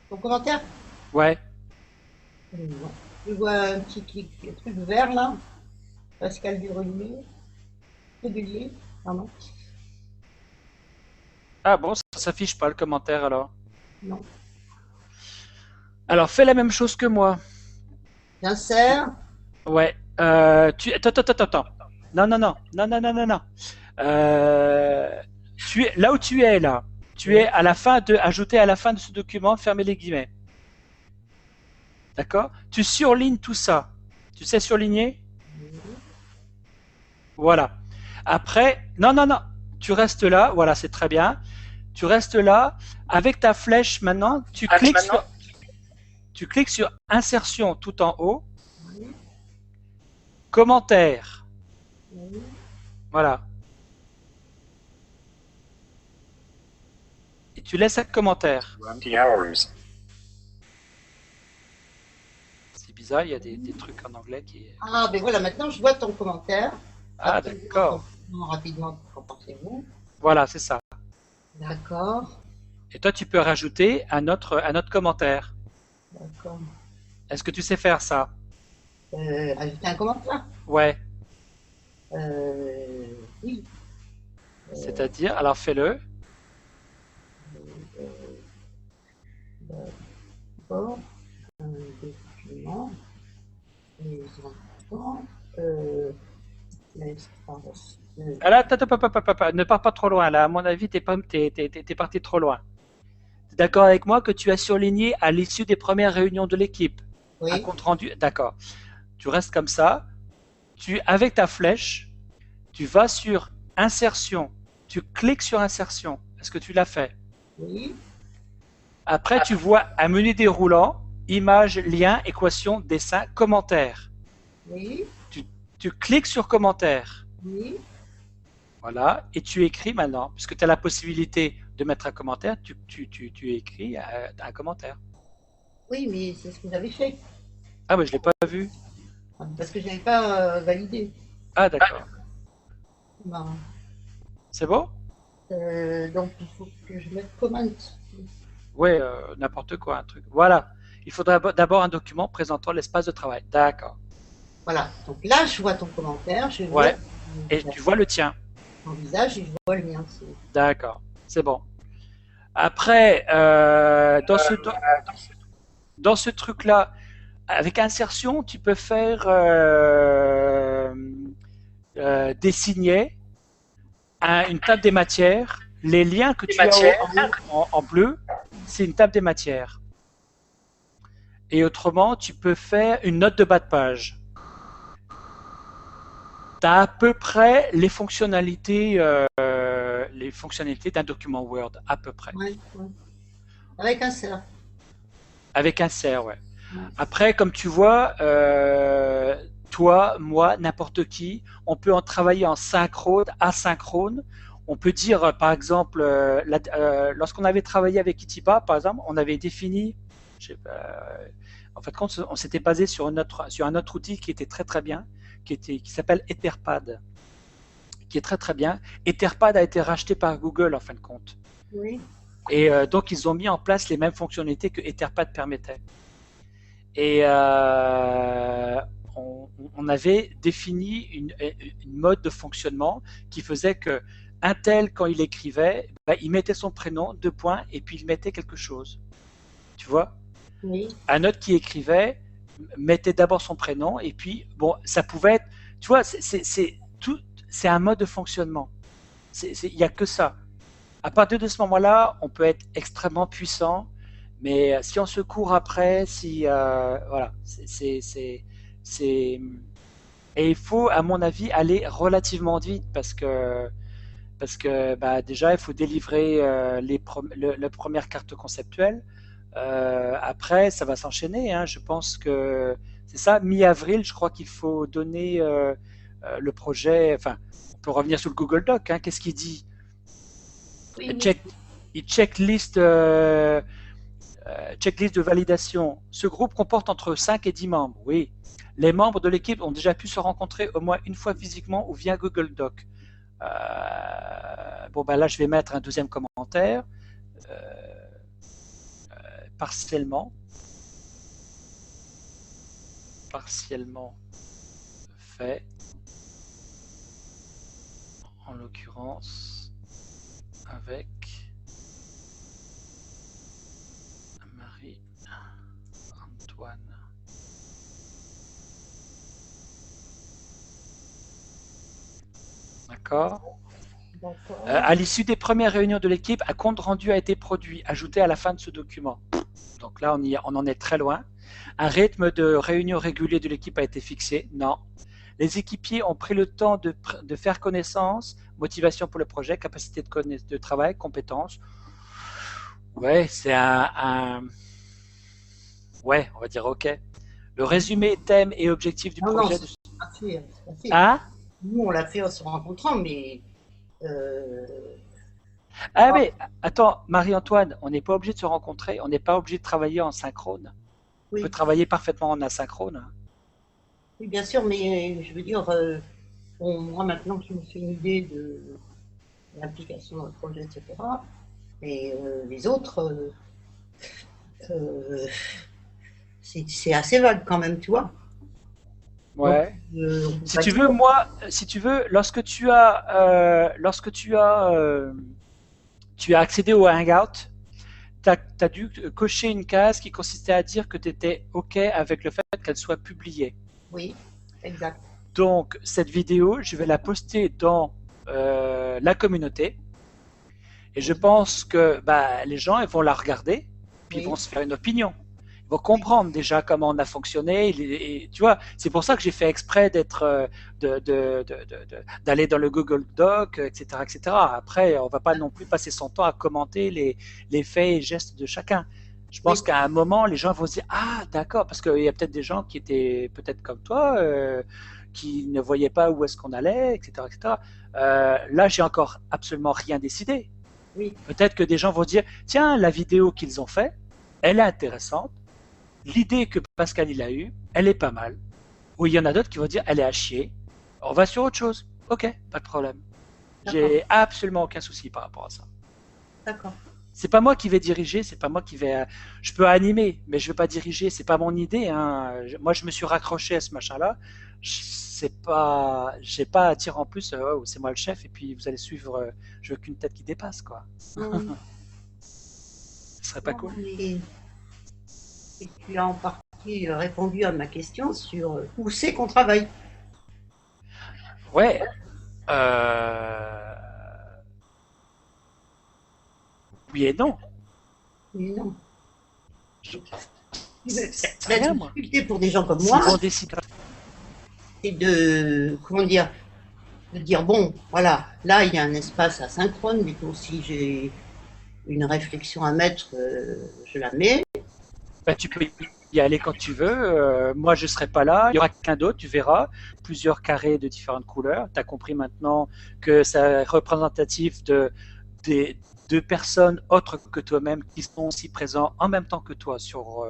Ton commentaire? Ouais. Je vois un petit truc vert là. Pascal Durulier. Régulier. Pardon. Ah bon, ça s'affiche pas le commentaire alors. Non. Alors fais la même chose que moi. J'insère. Ouais. Attends, attends, attends, attends. Non, non, non, non, non, non, non, non. Tu es là où tu es là. Tu es Oui. à la fin de ajouter à la fin de ce document, fermer les guillemets. D'accord? Tu surlignes tout ça. Tu sais surligner? Oui. Voilà. Après, non, non, non. Tu restes là. Voilà, c'est très bien. Tu restes là. Avec ta flèche maintenant, tu cliques sur insertion tout en haut, Oui, commentaire. oui. Voilà. Et tu laisses un commentaire. 20 hours. C'est bizarre, il y a des trucs en anglais qui. Ah, ben voilà, maintenant je vois ton commentaire. Ah, Après, d'accord. rapidement, comportez-vous. Voilà, c'est ça. D'accord, Et toi, tu peux rajouter un autre commentaire. d'accord. Est-ce que tu sais faire ça? Ajouter un commentaire? Ouais. Oui. C'est-à-dire, alors fais-le. D'abord, un document, les enfants, l'espace. Alors, attends, ne pars pas trop loin. Là, à mon avis, t'es parti trop loin. T'es d'accord avec moi que tu as surligné à l'issue des premières réunions de l'équipe un Oui, compte rendu? D'accord. Tu restes comme ça. Avec ta flèche, tu vas sur insertion. Tu cliques sur insertion. Est-ce que tu l'as fait? oui, Après, tu vois un menu déroulant, images, liens, équations, dessins, commentaires. oui, Tu, tu cliques sur commentaires. oui. Voilà, et tu écris maintenant, puisque tu as la possibilité de mettre un commentaire, tu écris un commentaire. Oui, mais c'est ce que j'avais fait. Ah, mais je ne l'ai pas vu. Parce que je n'avais pas validé. Ah, d'accord. Ben, C'est bon? donc il faut que je mette comment. Ouais, n'importe quoi, un truc. Voilà. Il faudra d'abord un document présentant l'espace de travail. D'accord. Voilà. Donc là, je vois ton commentaire, je vois Ouais. Et tu vois le tien. ton visage et je vois le mien. D'accord. C'est bon. Après, dans ce truc-là, avec insertion, tu peux faire dessiner une table des matières. Les liens que tu as en bleu, c'est une table des matières. Et autrement, tu peux faire une note de bas de page. Tu as à peu près les fonctionnalités d'un document Word, à peu près. Ouais, ouais. Avec un cerf. Avec un CR, ouais. Ouais. Après, comme tu vois, toi, moi, n'importe qui, on peut en travailler en synchrone, asynchrone. On peut dire, par exemple, lorsqu'on avait travaillé avec Itipa, par exemple, on avait défini, en fait, on s'était basé sur un autre outil qui était très très bien, qui s'appelle Etherpad, qui est très très bien. Etherpad a été racheté par Google en fin de compte. Oui. Et donc, ils ont mis en place les mêmes fonctionnalités que Etherpad permettait. Et on avait défini une mode de fonctionnement qui faisait que un tel, quand il écrivait, bah, il mettait son prénom, deux points, et puis il mettait quelque chose. Tu vois? Oui. Un autre qui écrivait mettait d'abord son prénom, et puis, bon, ça pouvait être. Tu vois, c'est un mode de fonctionnement. Il n'y a que ça. À partir de ce moment-là, on peut être extrêmement puissant, mais si on se court après, si voilà, et il faut, à mon avis, aller relativement vite parce que bah, déjà il faut délivrer la première carte conceptuelle. Après, ça va s'enchaîner. Hein. Je pense que c'est ça, mi-avril, je crois qu'il faut donner le projet. Enfin, on peut revenir sur le Google Doc. Hein. Qu'est-ce qu'il dit? Oui, oui. Checklist, checklist de validation. Ce groupe comporte entre 5 et 10 membres. Oui. Les membres de l'équipe ont déjà pu se rencontrer au moins une fois physiquement ou via Google Doc. Bon, ben là, je vais mettre un deuxième commentaire. Partiellement. Partiellement fait. En l'occurrence, avec Marie-Antoine. D'accord. À l'issue des premières réunions de l'équipe, un compte rendu a été produit, ajouté à la fin de ce document. Donc là, on en est très loin. Un rythme de réunion régulier de l'équipe a été fixé. Non. Les équipiers ont pris le temps de faire connaissance, motivation pour le projet, capacité de travail, compétences. Ouais, c'est ouais, on va dire OK. Le résumé, thème et objectif du Non, non, projet. c'est pas fait, c'est pas fait. Ah, Nous, on l'a fait en se rencontrant, mais euh, ah ah, mais attends, Marie-Antoine, on n'est pas obligé de se rencontrer, on n'est pas obligé de travailler en synchrone. On peut oui, travailler parfaitement en asynchrone, hein. oui, bien sûr, mais je veux dire, bon, moi maintenant que je me fais une idée de l'implication dans le projet, etc., et les autres, euh, c'est assez vague quand même, tu vois. Donc, Ouais. on peut Si pas tu dire. veux, moi, si tu veux, tu as accédé au Hangout, tu as dû cocher une case qui consistait à dire que tu étais OK avec le fait qu'elle soit publiée. Oui, exact. Donc, cette vidéo, je vais la poster dans la communauté et je Oui, pense que bah, les gens ils vont la regarder puis ils vont oui, se faire une opinion. Ils vont oui, comprendre déjà comment on a fonctionné. Et, tu vois, c'est pour ça que j'ai fait exprès d'être, d'aller dans le Google Doc, etc., etc. Après, on va pas non plus passer son temps à commenter les faits et gestes de chacun. Je pense oui, qu'à un moment, les gens vont se dire ah d'accord, parce qu'il y a peut-être des gens qui étaient peut-être comme toi, qui ne voyaient pas où est-ce qu'on allait, etc., etc. Là, j'ai encore absolument rien décidé. oui, Peut-être que des gens vont dire tiens, la vidéo qu'ils ont fait, elle est intéressante. L'idée que Pascal il a eue, elle est pas mal. Ou il y en a d'autres qui vont dire elle est à chier. On va sur autre chose. Ok, pas de problème. d'accord, J'ai absolument aucun souci par rapport à ça. d'accord, C'est pas moi qui vais diriger, c'est pas moi qui vais. Je peux animer, mais je vais pas diriger. C'est pas mon idée, hein. Moi, je me suis raccroché à ce machin-là. C'est pas, j'ai pas à dire en plus. Oh, c'est moi le chef, et puis vous allez suivre. Je veux qu'une tête qui dépasse, quoi. hum, Ce serait pas non, cool. mais et tu as en partie répondu à ma question sur où c'est qu'on travaille. Ouais. Euh... Oui et non. Mais non. Je- C'est La rien, moi. difficulté pour des gens comme moi, S'ils vont décider. c'est de, comment dire, de dire, bon, voilà, là, il y a un espace asynchrone, mais donc si j'ai une réflexion à mettre, je la mets. Bah, tu peux y aller quand tu veux. Moi, je serai pas là. Il y aura quelqu'un d'autre, tu verras. Plusieurs carrés de différentes couleurs. Tu as compris maintenant que c'est représentatif des, de personnes autres que toi-même qui sont aussi présents en même temps que toi sur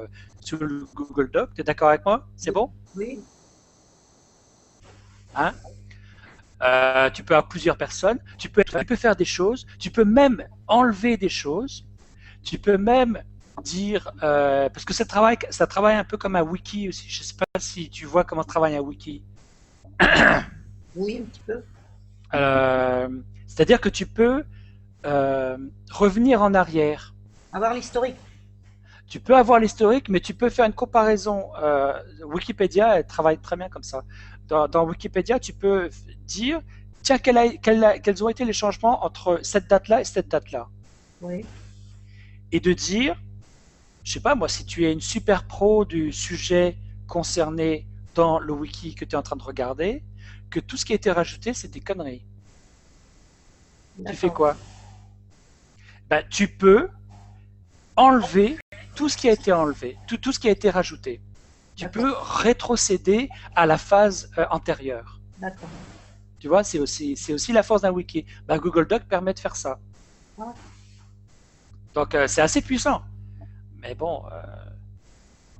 le Google Doc. Tu es d'accord avec moi? C'est bon? Oui, Hein? Tu peux avoir plusieurs personnes. Tu peux faire des choses. Tu peux même enlever des choses. Tu peux même dire, parce que ça travaille un peu comme un wiki aussi. Je ne sais pas si tu vois comment travaille un wiki. oui, un petit peu. C'est-à-dire que tu peux revenir en arrière. Avoir l'historique. Tu peux avoir l'historique, mais tu peux faire une comparaison. Wikipédia, elle travaille très bien comme ça. Dans Wikipédia, tu peux dire, tiens, quels ont été les changements entre cette date-là et cette date-là. Oui, Et de dire, je sais pas moi, si tu es une super pro du sujet concerné dans le wiki que tu es en train de regarder, que tout ce qui a été rajouté, c'est des conneries. Tu fais d'accord, quoi? Ben, tu peux enlever tout ce qui a été enlevé, tout ce qui a été rajouté. Tu d'accord, peux rétrocéder à la phase antérieure. d'accord. Tu vois, c'est aussi la force d'un wiki. Ben, Google Doc permet de faire ça. Ah, Donc, c'est assez puissant. Mais bon,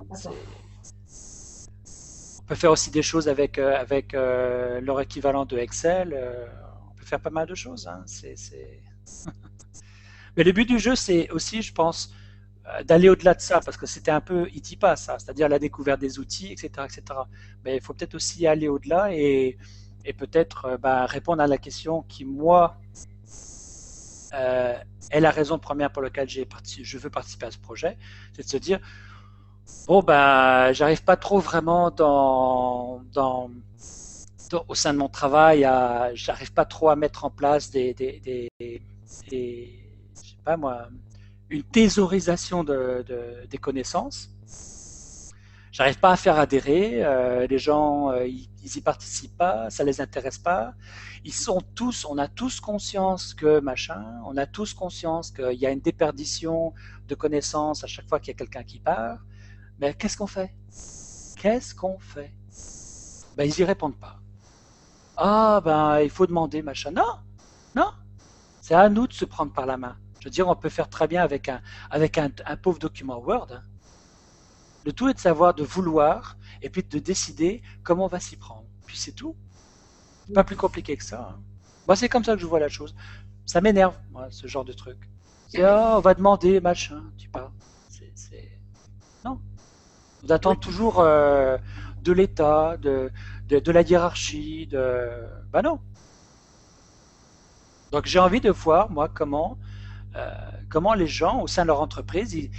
d'accord. on peut faire aussi des choses avec leur équivalent de Excel. On peut faire pas mal de choses, hein. Mais le but du jeu, c'est aussi, je pense, d'aller au-delà de ça, parce que c'était un peu ITIPA, ça, c'est-à-dire la découverte des outils, etc., etc. Mais il faut peut-être aussi aller au-delà et peut-être bah, répondre à la question qui, moi, euh, est la raison première pour laquelle je veux participer à ce projet, c'est de se dire, bon, bah, j'arrive pas trop vraiment au sein de mon travail, j'arrive pas trop à mettre en place je sais pas moi, une thésaurisation des connaissances. J'arrive pas à faire adhérer. Les gens, ils y participent pas, ça les intéresse pas. Ils sont tous, on a tous conscience que machin, on a tous conscience qu'il y a une déperdition de connaissances à chaque fois qu'il y a quelqu'un qui part. Mais qu'est-ce qu'on fait? Qu'est-ce qu'on fait? Ben, ils y répondent pas. Ah, ben, il faut demander, machin. Non, non, c'est à nous de se prendre par la main. Je veux dire, on peut faire très bien avec un pauvre document Word, hein. Le tout est de savoir, de vouloir, et puis de décider comment on va s'y prendre. Puis c'est tout. Pas plus compliqué que ça, hein. Moi, c'est comme ça que je vois la chose. Ça m'énerve, moi, ce genre de truc. C'est, ah, on va demander, machin, tu parles. Non. On attend toujours de l'État, de la hiérarchie, Bah non. Donc j'ai envie de voir, moi, comment les gens, au sein de leur entreprise, ils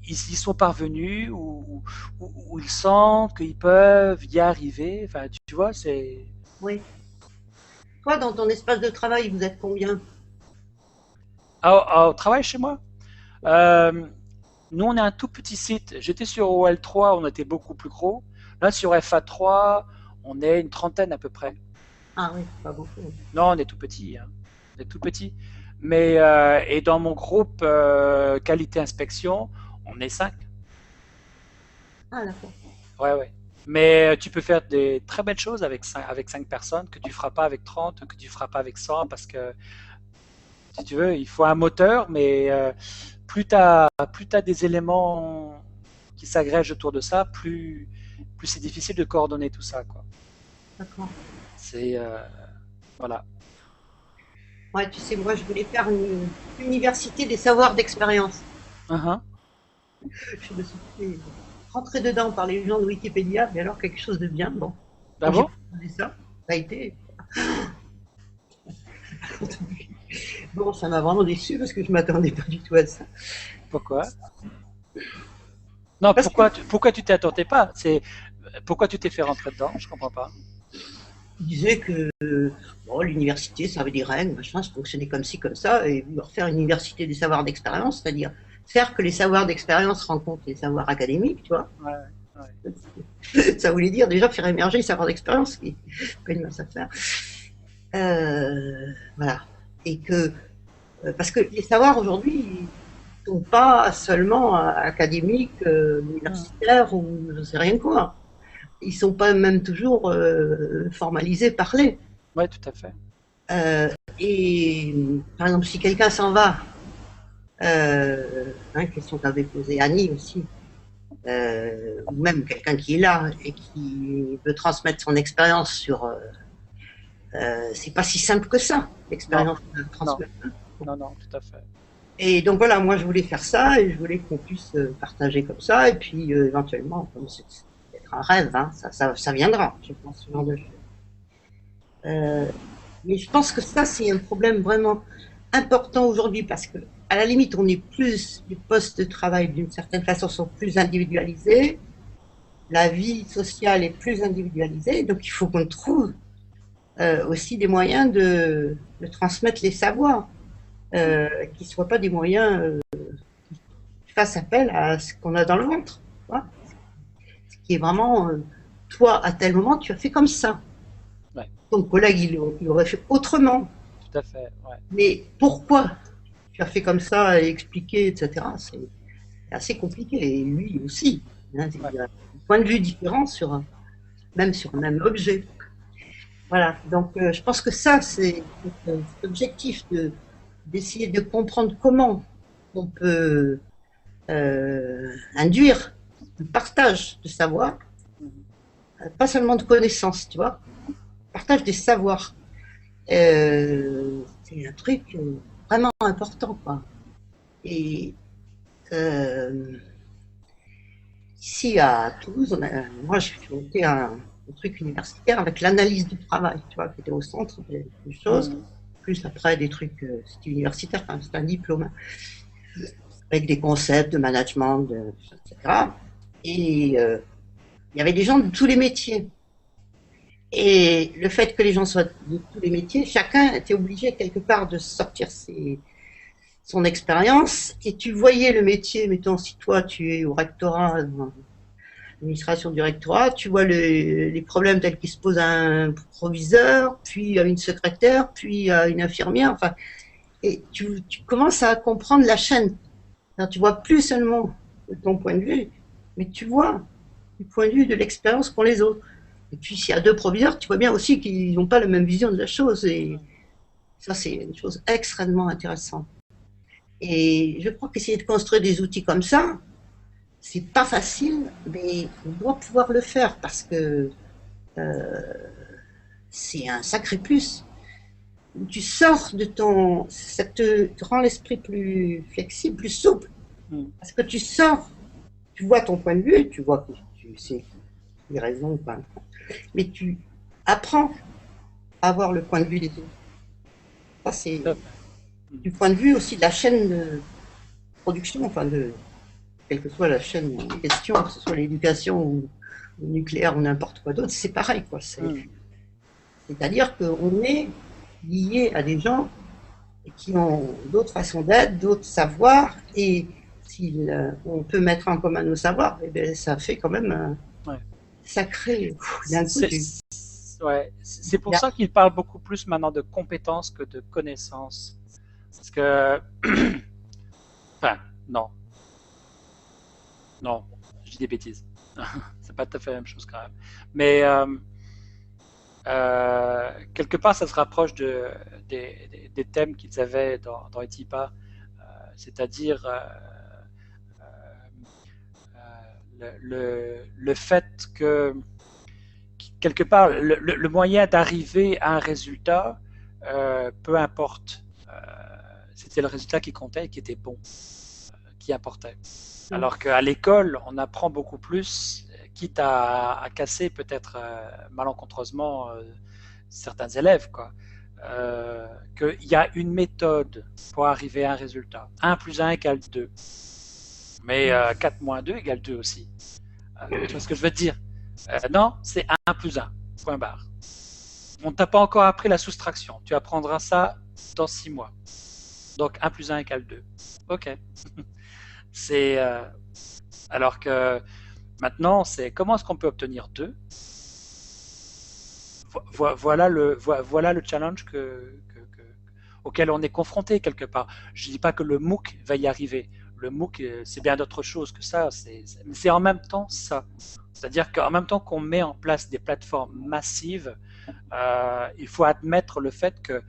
y sont parvenus ou ils sentent qu'ils peuvent y arriver. Enfin, tu vois, c'est... Oui. Toi, dans ton espace de travail, vous êtes combien? Au travail chez moi, euh, nous, on est un tout petit site. J'étais sur OL3, on était beaucoup plus gros. Là, sur FA3, on est une trentaine à peu près. Ah oui, pas beaucoup. Non, on est tout petit, hein. On est tout petit. Mais, et dans mon groupe qualité inspection, on est 5. Ah d'accord. Ouais, ouais. Mais tu peux faire des très belles choses avec 5 personnes que tu feras pas avec 30, que tu feras pas avec 100, parce que, si tu veux, il faut un moteur, mais plus t'as des éléments qui s'agrègent autour de ça, plus c'est difficile de coordonner tout ça, quoi. D'accord. C'est, voilà. Ouais, tu sais, moi, je voulais faire une université des savoirs d'expérience. Uhum. Je me suis fait rentrer dedans par les gens de Wikipédia, mais alors quelque chose de bien. Bon, Ah quand j'ai bon? proposé ça, ça a été. Bon, ça m'a vraiment déçu parce que je m'attendais pas du tout à ça. Pourquoi? Non, Parce que pourquoi tu t'y attendais pas? Pourquoi tu t'es fait rentrer dedans? Je comprends pas. je disais que bon, l'université, ça avait des règles, machin, ça fonctionnait comme ci, comme ça, et vouloir faire une université des savoirs d'expérience, c'est-à-dire faire que les savoirs d'expérience rencontrent les savoirs académiques, tu vois. Ouais, ouais. Ça voulait dire déjà faire émerger les savoirs d'expérience, ce qui est pas une mince affaire. Voilà. Et que, parce que les savoirs aujourd'hui, ils sont pas seulement académiques, Hum. universitaires ou je sais rien quoi. Ils sont pas même toujours formalisés, parlés. Ouais, tout à fait. Et par exemple, si quelqu'un s'en va, question qu'avait posée Annie aussi, ou même quelqu'un qui est là et qui veut transmettre son expérience sur, c'est pas si simple que ça, Non, l'expérience de non, transmettre. non, non, tout à fait. Et donc voilà, moi je voulais faire ça et je voulais qu'on puisse partager comme ça et puis éventuellement, comme c'est peut-être un rêve, hein, ça viendra, je pense, ce genre de choses. Euh, mais je pense que ça c'est un problème vraiment important aujourd'hui parce que à la limite on est plus, les postes de travail d'une certaine façon sont plus individualisés, la vie sociale est plus individualisée, donc il faut qu'on trouve aussi des moyens de transmettre les savoirs, Hum. qui ne soient pas des moyens qui fassent appel à ce qu'on a dans le ventre. Tu vois, ce qui est vraiment, toi, à tel moment, tu as fait comme ça. Ouais, Ton collègue, il aurait fait autrement. tout à fait. Ouais. Mais pourquoi tu as fait comme ça et expliquer, etc., c'est assez compliqué. Et lui aussi. Hein, Ouais. il y a un point de vue différent sur, même sur un même objet. Voilà. Donc, je pense que ça, c'est cet objectif d'essayer de comprendre comment on peut induire le partage de savoir, Mhm. pas seulement de connaissances, tu vois, partage des savoirs. C'est un truc vraiment important, quoi. Et euh, ici à Toulouse, moi j'ai monté un truc universitaire avec l'analyse du travail, tu vois, qui était au centre des choses, Mhm. plus après des trucs, c'était universitaire, enfin, c'est un diplôme, avec des concepts de management, etc. Et il y avait des gens de tous les métiers. Et le fait que les gens soient de tous les métiers, chacun était obligé quelque part de sortir son expérience. Et tu voyais le métier, mettons, si toi tu es au rectorat l'administration du rectorat, tu vois les problèmes tels qu'ils se posent à un proviseur, puis à une secrétaire, puis à une infirmière, enfin, et tu commences à comprendre la chaîne. Alors, tu vois plus seulement de ton point de vue, mais tu vois du point de vue de l'expérience qu'ont les autres. Et puis, s'il y a deux proviseurs, tu vois bien aussi qu'ils n'ont pas la même vision de la chose. Et ça, c'est une chose extrêmement intéressante. Et je crois qu'essayer de construire des outils comme ça, c'est pas facile, mais on doit pouvoir le faire parce que c'est un sacré plus. Tu sors de ton. Ça te rend l'esprit plus flexible, plus souple. Mm. Parce que tu sors, tu vois ton point de vue, tu vois que tu sais les raisons ou pas. Mais tu apprends à avoir le point de vue des autres. Ça, c'est Tout à fait. du point de vue aussi de la chaîne de production, enfin, de quelle que soit la chaîne en question, que ce soit l'éducation ou le nucléaire ou n'importe quoi d'autre, c'est pareil, quoi. Mm. C'est-à-dire qu'on est lié à des gens qui ont d'autres façons d'être, d'autres savoirs, et si on peut mettre en commun nos savoirs, eh bien, ça fait quand même un Ouais. sacré. D'un coup, Ouais. C'est pour ça qu'il parle beaucoup plus maintenant de compétences que de connaissances. Parce que, enfin, non, non, je dis des bêtises. C'est pas tout à fait la même chose quand même. Mais quelque part, ça se rapproche des thèmes qu'ils avaient dans Etipa, c'est-à-dire le fait que, quelque part, le moyen d'arriver à un résultat, peu importe, c'était le résultat qui comptait et qui était bon, qui importait. Alors qu'à l'école, on apprend beaucoup plus, quitte à casser peut-être malencontreusement certains élèves, quoi. Qu'il y a une méthode pour arriver à un résultat. 1 plus 1 égale 2. Mais 4 moins 2 égale 2 aussi. Tu vois ce que je veux te dire? Non, c'est 1 plus 1. Point barre. On ne t'a pas encore appris la soustraction. Tu apprendras ça dans 6 mois. Donc 1 plus 1 égale 2. Ok. C'est alors que maintenant, c'est comment est-ce qu'on peut obtenir 2? Voilà le challenge auquel on est confronté quelque part. Je ne dis pas que le MOOC va y arriver. Le MOOC, c'est bien d'autre chose que ça. C'est en même temps ça. C'est-à-dire qu'en même temps qu'on met en place des plateformes massives, il faut admettre le fait que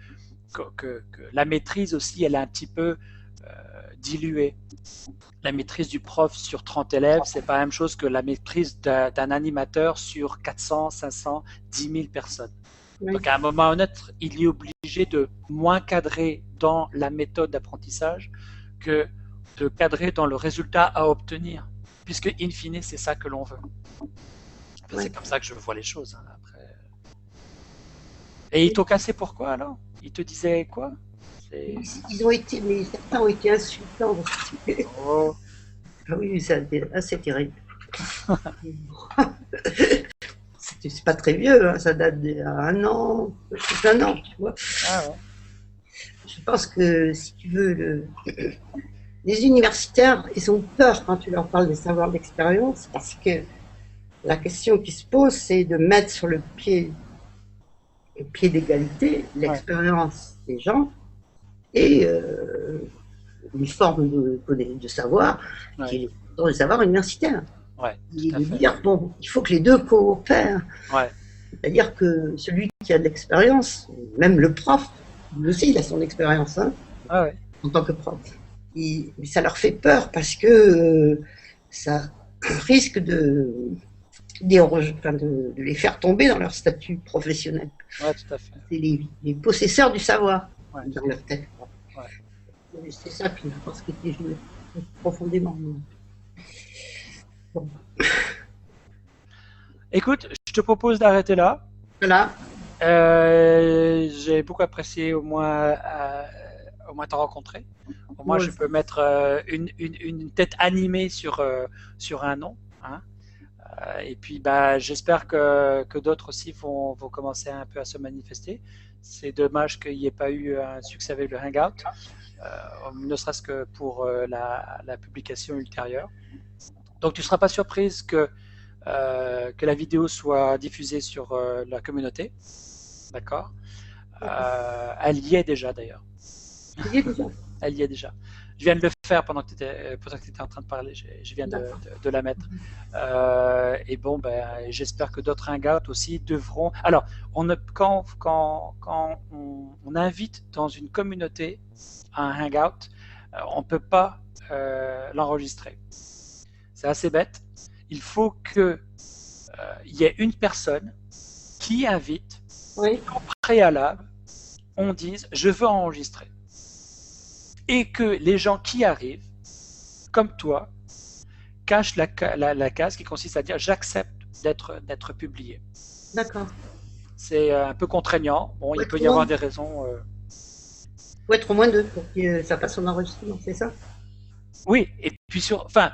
la maîtrise aussi, elle est un petit peu diluée. La maîtrise du prof sur 30 élèves, c'est pas la même chose que la maîtrise d'un animateur sur 400, 500, 10 000 personnes. oui. Donc à un moment ou un autre, il est obligé de moins cadrer dans la méthode d'apprentissage que de cadrer dans le résultat à obtenir, puisque in fine, c'est ça que l'on veut. Enfin, c'est comme ça que je vois les choses. Hein, après. Et ils t'ont cassé pourquoi alors? Ils te disaient quoi? Ils ont été, mais certains ont été insultants. Oh. Ah oui, c'est assez terrible. C'est pas très vieux, hein, ça date d'un an, plus un an, tu vois. Ah ouais. Je pense que si tu veux, les universitaires, ils ont peur quand tu leur parles des savoirs d'expérience, parce que la question qui se pose, c'est de mettre sur le pied d'égalité l'expérience des gens et une forme de savoir qui est le savoir universitaire. Ouais, Et de dire, bon, il faut que les deux coopèrent. Ouais. C'est-à-dire que celui qui a de l'expérience, même le prof, lui aussi, il a son expérience hein, en tant que prof. Mais ça leur fait peur parce que ça risque de les faire tomber dans leur statut professionnel. Ouais, tout à fait. C'est les possesseurs du savoir dans leur tête. Ouais. C'est ça qui, je pense, qui était joué profondément. Bon. Écoute, je te propose d'arrêter là. Voilà. J'ai beaucoup apprécié au moins te rencontrer. Au moins, je peux mettre une tête animée sur un nom. Hein. Et puis, bah, j'espère que d'autres aussi vont commencer un peu à se manifester. C'est dommage qu'il n'y ait pas eu un succès avec le Hangout, ne serait-ce que pour la publication ultérieure. Donc, tu ne seras pas surprise que que la vidéo soit diffusée sur la communauté. D'accord. D'accord. Elle y est déjà d'ailleurs. Tu y es déjà? Elle y est déjà. Je viens de le faire pendant que tu étais en train de parler. Je viens D'accord. de la mettre. Et bon, ben, j'espère que d'autres hangouts aussi devront. Alors, quand on invite dans une communauté à un hangout, on ne peut pas l'enregistrer. C'est assez bête. Il faut qu'il y ait une personne qui invite, Oui, en préalable, on dise je veux enregistrer. Et que les gens qui arrivent, comme toi, cachent la case qui consiste à dire j'accepte d'être publié. d'accord. C'est un peu contraignant. Bon, Faut il peut être y avoir des raisons. faut être au moins deux pour que ça passe en enregistrement, c'est ça? Oui, et puis enfin,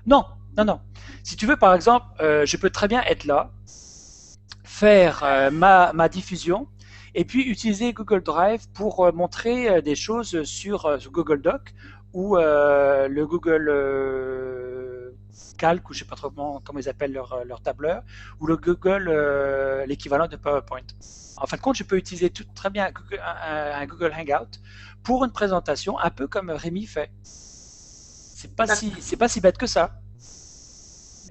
non, non, non. Si tu veux, par exemple, je peux très bien être là, faire ma diffusion, et puis utiliser Google Drive pour montrer des choses sur Google Doc ou le Google Calc, ou je sais pas trop comment ils appellent leur tableur, ou le Google, l'équivalent de PowerPoint. En fin de compte, je peux utiliser très bien un Google Hangout pour une présentation, un peu comme Rémi fait. D'accord, C'est pas si bête que ça.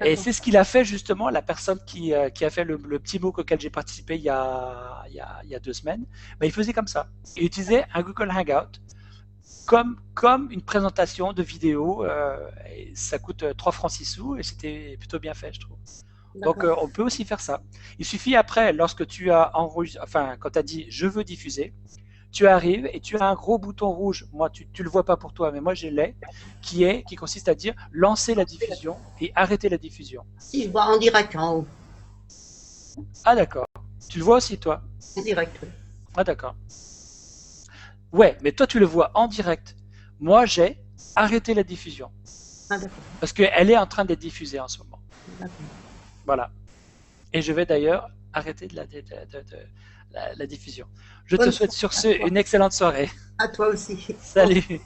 Et d'accord. c'est ce qu'il a fait justement, la personne qui a fait le petit MOOC auquel j'ai participé il y a 2 semaines. Ben, il faisait comme ça. Il utilisait un Google Hangout comme une présentation de vidéo. Et ça coûte 3 francs 6 sous et c'était plutôt bien fait, je trouve. Donc D'accord. on peut aussi faire ça. Il suffit après, lorsque tu as enregistré, enfin quand tu as dit je veux diffuser, tu arrives et tu as un gros bouton rouge. Moi, tu le vois pas pour toi, mais moi j'ai l'ai, qui consiste à dire lancer la diffusion et arrêter la diffusion. Si je vois en direct en haut. Ah d'accord. Tu le vois aussi toi? En direct, oui. Ah d'accord. Ouais, mais toi tu le vois en direct. Moi j'ai arrêté la diffusion Ah, d'accord. parce qu'elle est en train d'être diffusée en ce moment. D'accord. Voilà. Et je vais d'ailleurs arrêter la diffusion. Je te Bonne souhaite soirée sur à ce toi. une excellente soirée. À toi aussi. Au Salut.